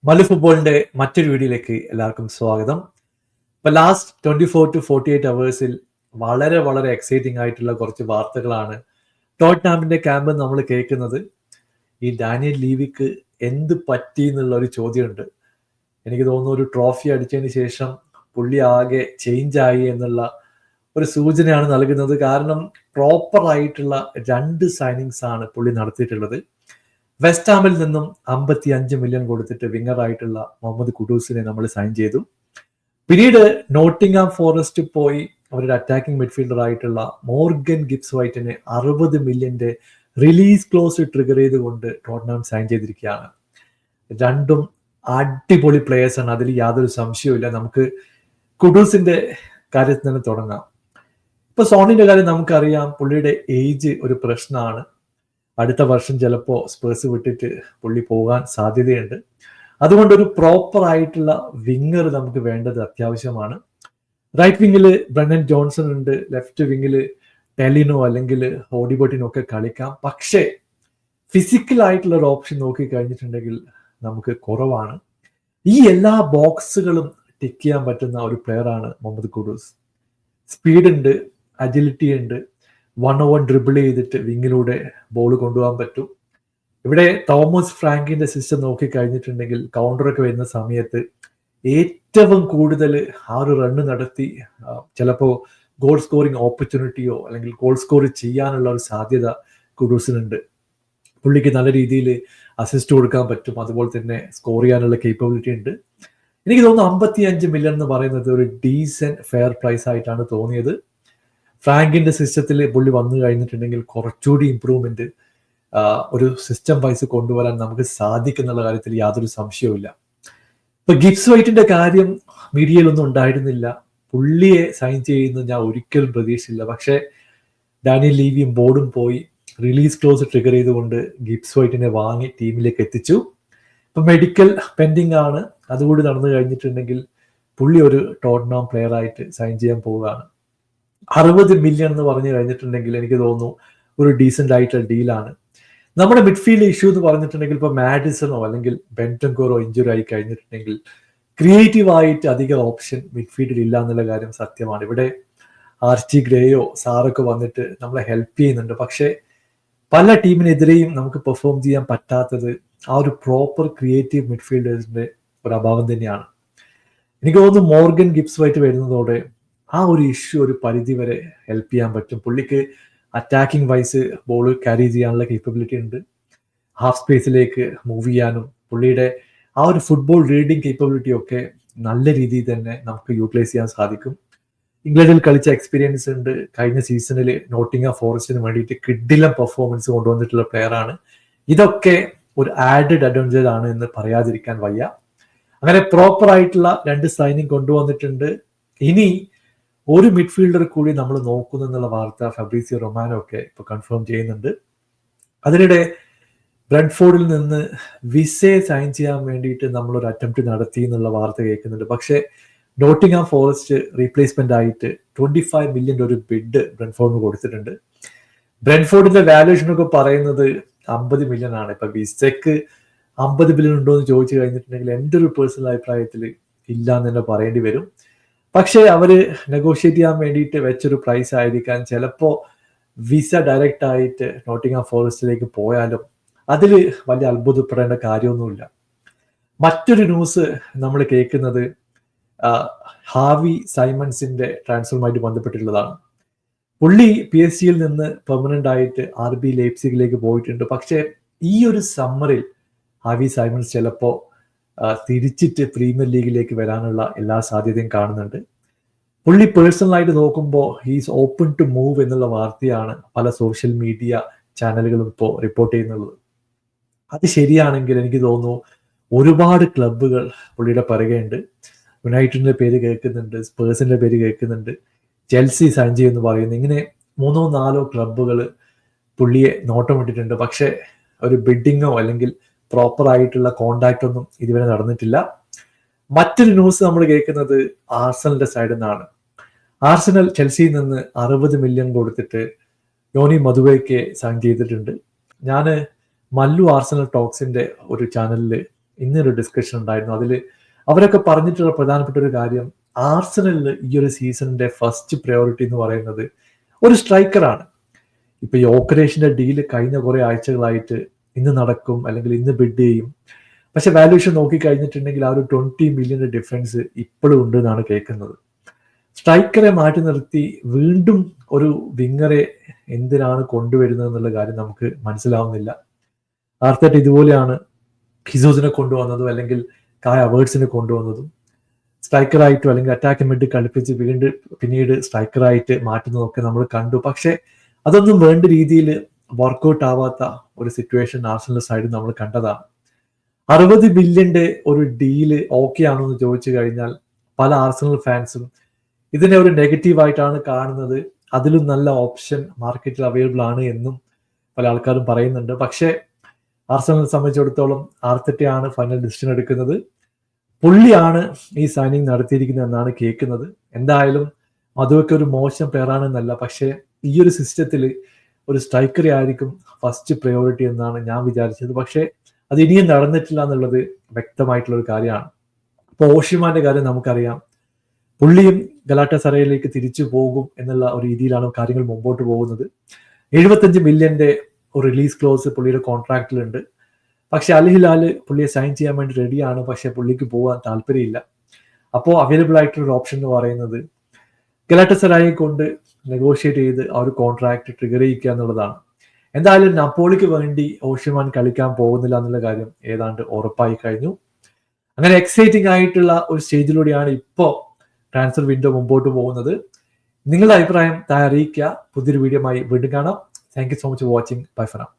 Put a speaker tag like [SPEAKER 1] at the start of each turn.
[SPEAKER 1] മലു ഫുട്ബോളിന്റെ മറ്റൊരു വീഡിയോയിലേക്ക് എല്ലാവർക്കും സ്വാഗതം. ഇപ്പൊ ലാസ്റ്റ് 24 to 48 അവേഴ്സിൽ വളരെ വളരെ എക്സൈറ്റിംഗ് ആയിട്ടുള്ള കുറച്ച് വാർത്തകളാണ് ടോട്ട്നാമിന്റെ ക്യാമ്പ് നമ്മൾ കേൾക്കുന്നത്. ഈ ഡാനിയൽ ലീവിക്ക് എന്ത് പറ്റി എന്നുള്ള ഒരു ചോദ്യമുണ്ട്. എനിക്ക് തോന്നുന്നു ഒരു ട്രോഫി അടിച്ചതിന് ശേഷം പുള്ളി ആകെ ചേഞ്ച് ആയി എന്നുള്ള ഒരു സൂചനയാണ് നൽകുന്നത്. കാരണം പ്രോപ്പർ ആയിട്ടുള്ള 2 സൈനിങ്സ് ആണ് പുള്ളി നടത്തിയിട്ടുള്ളത്. വെസ്റ്റ് ഹാമിൽ നിന്നും 55 മില്യൺ കൊടുത്തിട്ട് വിങ്ങർ ആയിട്ടുള്ള മുഹമ്മദ് കുഡൂസിനെ നമ്മൾ സൈൻ ചെയ്തു. പിന്നീട് നോട്ടിംഗ്ഹാം ഫോറസ്റ്റ് പോയി അവരുടെ അറ്റാക്കിംഗ് മിഡ്ഫീൽഡർ ആയിട്ടുള്ള മോർഗൻ ഗിബ്സ് വൈറ്റിനെ 60 മില്യന്റെ റിലീസ് ക്ലോസ് ട്രിഗർ ചെയ്തുകൊണ്ട് ടോട്ടൻഹാം സൈൻ ചെയ്തിരിക്കുകയാണ്. രണ്ടും അടിപൊളി പ്ലേയേഴ്സ് ആണ്, അതിൽ യാതൊരു സംശയവുമില്ല. നമുക്ക് കുഡൂസിന്റെ കാര്യത്തിൽ തന്നെ തുടങ്ങാം. ഇപ്പൊ സോണിന്റെ കാര്യം നമുക്കറിയാം, പുള്ളിയുടെ ഏജ് ഒരു പ്രശ്നമാണ്. അടുത്ത വർഷം ചിലപ്പോൾ സ്പേഴ്സ് വിട്ടിട്ട് പുള്ളി പോകാൻ സാധ്യതയുണ്ട്. അതുകൊണ്ട് ഒരു പ്രോപ്പർ ആയിട്ടുള്ള വിങ്ങർ നമുക്ക് വേണ്ടത് അത്യാവശ്യമാണ്. റൈറ്റ് വിങ്ങിൽ ബ്രണ്ടൻ ജോൺസൺ ഉണ്ട്, ലെഫ്റ്റ് വിങ്ങിൽ ടെലിനോ അല്ലെങ്കിൽ ഓഡിബോട്ടിനോ ഒക്കെ കളിക്കാം. പക്ഷേ ഫിസിക്കൽ ആയിട്ടുള്ള ഒരു ഓപ്ഷൻ നോക്കി കഴിഞ്ഞിട്ടുണ്ടെങ്കിൽ നമുക്ക് കുറവാണ്. ഈ എല്ലാ ബോക്സുകളും ടിക്ക് ചെയ്യാൻ പറ്റുന്ന ഒരു പ്ലെയർ ആണ് മുഹമ്മദ് കുഡൂസ്. സ്പീഡ് ഉണ്ട്, അജിലിറ്റി ഉണ്ട്, 1-on-1 ഡ്രിബിൾ ചെയ്തിട്ട് വിങ്ങിലൂടെ ബോൾ കൊണ്ടുപോകാൻ പറ്റും. ഇവിടെ തോമസ് ഫ്രാങ്കിന്റെ സിസ്റ്റം നോക്കി കഴിഞ്ഞിട്ടുണ്ടെങ്കിൽ കൗണ്ടറൊക്കെ വരുന്ന സമയത്ത് ഏറ്റവും കൂടുതൽ 6 റണ്ണ് നടത്തി ചിലപ്പോൾ ഗോൾ സ്കോറിംഗ് ഓപ്പർച്യൂണിറ്റിയോ അല്ലെങ്കിൽ ഗോൾ സ്കോർ ചെയ്യാനുള്ള ഒരു സാധ്യത കുഡൂസിനുണ്ട്. പുള്ളിക്ക് നല്ല രീതിയിൽ അസിസ്റ്റ് കൊടുക്കാൻ പറ്റും, അതുപോലെ തന്നെ സ്കോർ ചെയ്യാനുള്ള കേപ്പബിലിറ്റി ഉണ്ട്. എനിക്ക് തോന്നുന്നു 55 മില്യൺ എന്ന് പറയുന്നത് ഒരു ഡീസെന്റ് ഫെയർ പ്രൈസ് ആയിട്ടാണ് തോന്നിയത്. ഫ്രാങ്കിന്റെ സിസ്റ്റത്തിൽ പുള്ളി വന്നു കഴിഞ്ഞിട്ടുണ്ടെങ്കിൽ കുറച്ചുകൂടി ഇമ്പ്രൂവ്മെന്റ് ഒരു സിസ്റ്റം വൈസ് കൊണ്ടുവരാൻ നമുക്ക് സാധിക്കുന്നുള്ള കാര്യത്തിൽ യാതൊരു സംശയവുമില്ല. ഇപ്പൊ ഗിബ്സ് വൈറ്റിന്റെ കാര്യം മീഡിയയിലൊന്നും ഉണ്ടായിരുന്നില്ല. പുള്ളിയെ സൈൻ ചെയ്യുന്നത് ഞാൻ ഒരിക്കലും പ്രതീക്ഷിച്ചില്ല. പക്ഷേ ഡാനിയൽ ലീവിയും ബോർഡും പോയി റിലീസ് ക്ലോസ് ട്രിഗർ ചെയ്തുകൊണ്ട് ഗിബ്സ് വൈറ്റിനെ വാങ്ങി ടീമിലേക്ക് എത്തിച്ചു. ഇപ്പൊ മെഡിക്കൽ പെൻഡിങ് ആണ്, അതുകൂടി നടന്നു കഴിഞ്ഞിട്ടുണ്ടെങ്കിൽ പുള്ളി ഒരു ടോട്ടൻഹാം പ്ലെയർ ആയിട്ട് സൈൻ ചെയ്യാൻ പോവുകയാണ്. 60 മില്യൺ എന്ന് പറഞ്ഞു കഴിഞ്ഞിട്ടുണ്ടെങ്കിൽ എനിക്ക് തോന്നുന്നു ഒരു ഡീസെന്റ് ആയിട്ടുള്ള ഡീലാണ്. നമ്മുടെ മിഡ്ഫീൽഡ് ഇഷ്യൂ എന്ന് പറഞ്ഞിട്ടുണ്ടെങ്കിൽ ഇപ്പൊ മാഡിസണോ അല്ലെങ്കിൽ ബെന്റൻകോറോ ഇഞ്ചുറി ആയി കഴിഞ്ഞിട്ടുണ്ടെങ്കിൽ ക്രിയേറ്റീവ് ആയിട്ട് അധികം ഓപ്ഷൻ മിഡ്ഫീൽഡിൽ ഇല്ല എന്നുള്ള കാര്യം സത്യമാണ്. ഇവിടെ ആർച്ചി ഗ്രേയോ സാറൊക്കെ വന്നിട്ട് നമ്മളെ ഹെൽപ്പ് ചെയ്യുന്നുണ്ട്. പക്ഷേ പല ടീമിനെതിരെയും നമുക്ക് പെർഫോം ചെയ്യാൻ പറ്റാത്തത് ആ ഒരു പ്രോപ്പർ ക്രിയേറ്റീവ് മിഡ്ഫീൽഡേഴ്സിന്റെ ഒരു അഭാവം തന്നെയാണ്. എനിക്ക് തോന്നുന്നു മോർഗൻ ഗിബ്സ് വൈറ്റ് വരുന്നതോടെ ആ ഒരു ഇഷ്യൂ ഒരു പരിധി വരെ ഹെൽപ്പ് ചെയ്യാൻ പറ്റും. പുള്ളിക്ക് അറ്റാക്കിംഗ് വൈസ് ബോൾ ക്യാരി ചെയ്യാനുള്ള കേപ്പബിലിറ്റി ഉണ്ട്, ഹാഫ് സ്പേസിലേക്ക് മൂവ് ചെയ്യാനും പുള്ളിയുടെ ആ ഒരു ഫുട്ബോൾ റീഡിങ് കേപ്പബിലിറ്റി ഒക്കെ നല്ല രീതിയിൽ തന്നെ നമുക്ക് യൂട്ടിലൈസ് ചെയ്യാൻ സാധിക്കും. ഇംഗ്ലണ്ടിൽ കളിച്ച എക്സ്പീരിയൻസ് ഉണ്ട്. കഴിഞ്ഞ സീസണിൽ നോട്ടിംഗ്ഹാം ഫോറസ്റ്റിന് വേണ്ടിയിട്ട് കിഡിലം പെർഫോമൻസ് കൊണ്ടുവന്നിട്ടുള്ള പ്ലെയർ ആണ്. ഇതൊക്കെ ഒരു ആഡഡ് അഡ്വാൻറ്റേജ് ആണ് എന്ന് പറയാതിരിക്കാൻ വയ്യ. അങ്ങനെ പ്രോപ്പർ ആയിട്ടുള്ള 2 സൈനിങ് കൊണ്ടുവന്നിട്ടുണ്ട്. ഇനി ഒരു മിഡ്ഫീൽഡർ കൂടി നമ്മൾ നോക്കുന്നു എന്നുള്ള വാർത്ത ഫാബ്രീസിയോ റൊമാനോ ഒക്കെ ഇപ്പൊ കൺഫേം ചെയ്യുന്നുണ്ട്. അതിനിടെ ബ്രെഡ്ഫോർഡിൽ നിന്ന് വിസയെ സൈൻ ചെയ്യാൻ വേണ്ടിയിട്ട് നമ്മളൊരു അറ്റംപ്റ്റ് നടത്തി എന്നുള്ള വാർത്ത കേൾക്കുന്നുണ്ട്. പക്ഷേ നോട്ടിംഗ്ഹാം ഫോറസ്റ്റ് റീപ്ലേസ്മെന്റ് ആയിട്ട് 25 മില്യൺ ഒരു ബിഡ് ബ്രെഡ്ഫോർഡിന് കൊടുത്തിട്ടുണ്ട്. ബ്രെഡ്ഫോർഡിന്റെ വാല്യൂഷൻ ഒക്കെ പറയുന്നത് 50 മില്യൺ ആണ്. ഇപ്പൊ വിസയ്ക്ക് 50 മില്യൺ ഉണ്ടോ എന്ന് ചോദിച്ചു കഴിഞ്ഞിട്ടുണ്ടെങ്കിൽ എൻ്റെ ഒരു പേഴ്സണൽ അഭിപ്രായത്തിൽ ഇല്ല എന്ന് തന്നെ പറയേണ്ടി വരും. പക്ഷേ അവര് നെഗോഷിയേറ്റ് ചെയ്യാൻ വേണ്ടിയിട്ട് വെച്ചൊരു പ്രൈസ് ആയിരിക്കാൻ ചിലപ്പോൾ വിസ ഡയറക്റ്റ് ആയിട്ട് നോട്ടിംഗ്ഹാം ഫോറസ്റ്റിലേക്ക് പോയാലും അതിൽ വലിയ അത്ഭുതപ്പെടേണ്ട കാര്യമൊന്നുമില്ല. മറ്റൊരു ന്യൂസ് നമ്മൾ കേൾക്കുന്നത് ഹാവി സൈമൺസിന്റെ ട്രാൻസ്ഫറുമായിട്ട് ബന്ധപ്പെട്ടിട്ടുള്ളതാണ്. പുള്ളി PSG നിന്ന് പെർമനന്റ് ആയിട്ട് RB ലൈപ്സിഗിലേക്ക് പോയിട്ടുണ്ട്. പക്ഷേ ഈ ഒരു സമ്മറിൽ ഹാവി സൈമൺസ് ചിലപ്പോൾ തിരിച്ചിട്ട് പ്രീമിയർ ലീഗിലേക്ക് വരാനുള്ള എല്ലാ സാധ്യതയും കാണുന്നുണ്ട്. പുള്ളി പേഴ്സണലായിട്ട് നോക്കുമ്പോൾ ഹീസ് ഓപ്പൺ ടു മൂവ് എന്നുള്ള വാർത്തയാണ് പല സോഷ്യൽ മീഡിയ ചാനലുകളും ഇപ്പോൾ റിപ്പോർട്ട് ചെയ്യുന്നുള്ളത്. അത് ശരിയാണെങ്കിൽ എനിക്ക് തോന്നുന്നു ഒരുപാട് ക്ലബ്ബുകൾ പുള്ളിയുടെ പിറകെയുണ്ട്. യുണൈറ്റഡിന്റെ പേര് കേൾക്കുന്നുണ്ട്, സ്പേഴ്സിന്റെ പേര് കേൾക്കുന്നുണ്ട്, ചെൽസി സൈൻ ചെയ്യുമെന്ന് പറയുന്നു. ഇങ്ങനെ 3-4 ക്ലബ്ബുകൾ പുള്ളിയെ നോട്ടമിട്ടിട്ടുണ്ട്. പക്ഷെ ഒരു ബിഡിങ്ങോ അല്ലെങ്കിൽ പ്രോപ്പർ ആയിട്ടുള്ള കോണ്ടാക്ട് ഒന്നും ഇതുവരെ നടന്നിട്ടില്ല. മറ്റൊരു ന്യൂസ് നമ്മൾ കേൾക്കുന്നത് ആർസണലിന്റെ സൈഡിൽ നിന്നാണ്. ആർസണൽ ചെൽസിയിൽ നിന്ന് 60 മില്യൺ കൊടുത്തിട്ട് യോനി മധുവയ്ക്ക് സൈൻ ചെയ്തിട്ടുണ്ട്. ഞാൻ മല്ലു ആർസണൽ ടോക്സിന്റെ ഒരു ചാനലിൽ ഇന്നൊരു ഡിസ്കഷൻ ഉണ്ടായിരുന്നു. അതിൽ അവരൊക്കെ പറഞ്ഞിട്ടുള്ള പ്രധാനപ്പെട്ട ഒരു കാര്യം, ആർസണലിൽ ഈ ഒരു സീസണിന്റെ ഫസ്റ്റ് പ്രയോറിറ്റി എന്ന് പറയുന്നത് ഒരു സ്ട്രൈക്കറാണ്. ഇപ്പൊ ഈ ഓക്കറേഷന്റെ ഡീല് കഴിഞ്ഞ കുറെ ആഴ്ചകളായിട്ട് ഇന്ന് നടക്കും അല്ലെങ്കിൽ ഇന്ന് ബിഡ് ചെയ്യും, പക്ഷെ വാല്യൂഷൻ നോക്കി കഴിഞ്ഞിട്ടുണ്ടെങ്കിൽ ആ ഒരു 20 മില്യൺ ഡിഫറൻസ് ഇപ്പോഴും ഉണ്ട് എന്നാണ് കേൾക്കുന്നത്. സ്ട്രൈക്കറെ മാറ്റി നിർത്തി വീണ്ടും ഒരു വിങ്ങറെ എന്തിനാണ് കൊണ്ടുവരുന്നത് എന്നുള്ള കാര്യം നമുക്ക് മനസ്സിലാവുന്നില്ല. ആർത്തേറ്റ ഇതുപോലെയാണ് ഹിസൂസിനെ കൊണ്ടുവന്നതും അല്ലെങ്കിൽ കായ അവേർഡ്സിനെ കൊണ്ടുവന്നതും, സ്ട്രൈക്കറായിട്ടും അല്ലെങ്കിൽ അറ്റാക്ക് മിഡ് കളിപ്പിച്ച് വീണ്ടും പിന്നീട് സ്ട്രൈക്കറായിട്ട് മാറ്റുന്നതൊക്കെ നമ്മൾ കണ്ടു. പക്ഷെ അതൊന്നും വേണ്ട രീതിയിൽ വർക്കൗട്ട് ആവാത്ത ഒരു സിറ്റുവേഷൻ ആർസണൽ സൈഡിൽ നമ്മൾ കണ്ടതാണ്. 60 ബില്യന്റെ ഒരു ഡീല് ഓക്കെ ആണോ എന്ന് ചോദിച്ചു കഴിഞ്ഞാൽ പല ആർസണൽ ഫാൻസും ഇതിനെ ഒരു നെഗറ്റീവ് ആയിട്ടാണ് കാണുന്നത്. അതിലും നല്ല ഓപ്ഷൻ മാർക്കറ്റിൽ അവൈലബിൾ ആണ് എന്നും പല ആൾക്കാരും പറയുന്നുണ്ട്. പക്ഷേ ആർസണലിനെ സംബന്ധിച്ചിടത്തോളം ആർട്ടറ്റയാണ് ഫൈനൽ ഡിസിഷൻ എടുക്കുന്നത്. പുള്ളിയാണ് ഈ സൈനിങ് നടത്തിയിരിക്കുന്നത് എന്നാണ് കേൾക്കുന്നത്. എന്തായാലും അതൊക്കെ ഒരു മോശം പ്ലെയറാണെന്നല്ല, പക്ഷേ ഈ ഒരു സിസ്റ്റത്തിൽ ഒരു സ്ട്രൈക്കറെ ആയിരിക്കും ഫസ്റ്റ് പ്രയോറിറ്റി എന്നാണ് ഞാൻ വിചാരിച്ചത്. പക്ഷേ അത് ഇനിയും നടന്നിട്ടില്ല എന്നുള്ളത് വ്യക്തമായിട്ടുള്ള ഒരു കാര്യമാണ്. ഇപ്പോൾ ഓഷിമാന്റെ കാര്യം നമുക്കറിയാം, പുള്ളിയും ഗലാറ്റസറയിലേക്ക് തിരിച്ചു പോകും എന്നുള്ള ഒരു രീതിയിലാണ് കാര്യങ്ങൾ മുമ്പോട്ട് പോകുന്നത്. 75 മില്യന്റെ ഒരു റിലീസ് ക്ലോസ് പുള്ളിയുടെ കോൺട്രാക്റ്റിലുണ്ട്. പക്ഷെ അൽ ഹിലാല് പുള്ളിയെ സൈൻ ചെയ്യാൻ വേണ്ടി റെഡിയാണ്, പക്ഷെ പുള്ളിക്ക് പോകാൻ താല്പര്യമില്ല. അപ്പോൾ അവൈലബിൾ ആയിട്ടുള്ള ഒരു ഓപ്ഷൻ എന്ന് പറയുന്നത് ഗലാറ്റസറായി കൊണ്ട് നെഗോഷിയേറ്റ് ചെയ്ത് ആ ഒരു കോൺട്രാക്ട് ട്രിഗർ ചെയ്യിക്കുക എന്നുള്ളതാണ്. എന്തായാലും നപ്പോളിക്ക് വേണ്ടി ഓഷിമാൻ കളിക്കാൻ പോകുന്നില്ല എന്നുള്ള കാര്യം ഏതാണ്ട് ഉറപ്പായി കഴിഞ്ഞു. അങ്ങനെ എക്സൈറ്റിംഗ് ആയിട്ടുള്ള ഒരു സ്റ്റേജിലൂടെയാണ് ഇപ്പോൾ ട്രാൻസ്ഫർ വിൻഡോ മുമ്പോട്ട് പോകുന്നത്. നിങ്ങളുടെ അഭിപ്രായം താഴെ അറിയിക്കുക. പുതിയൊരു വീഡിയോയുമായി വീണ്ടും കാണാം. Thank you so much for watching. Bye for now.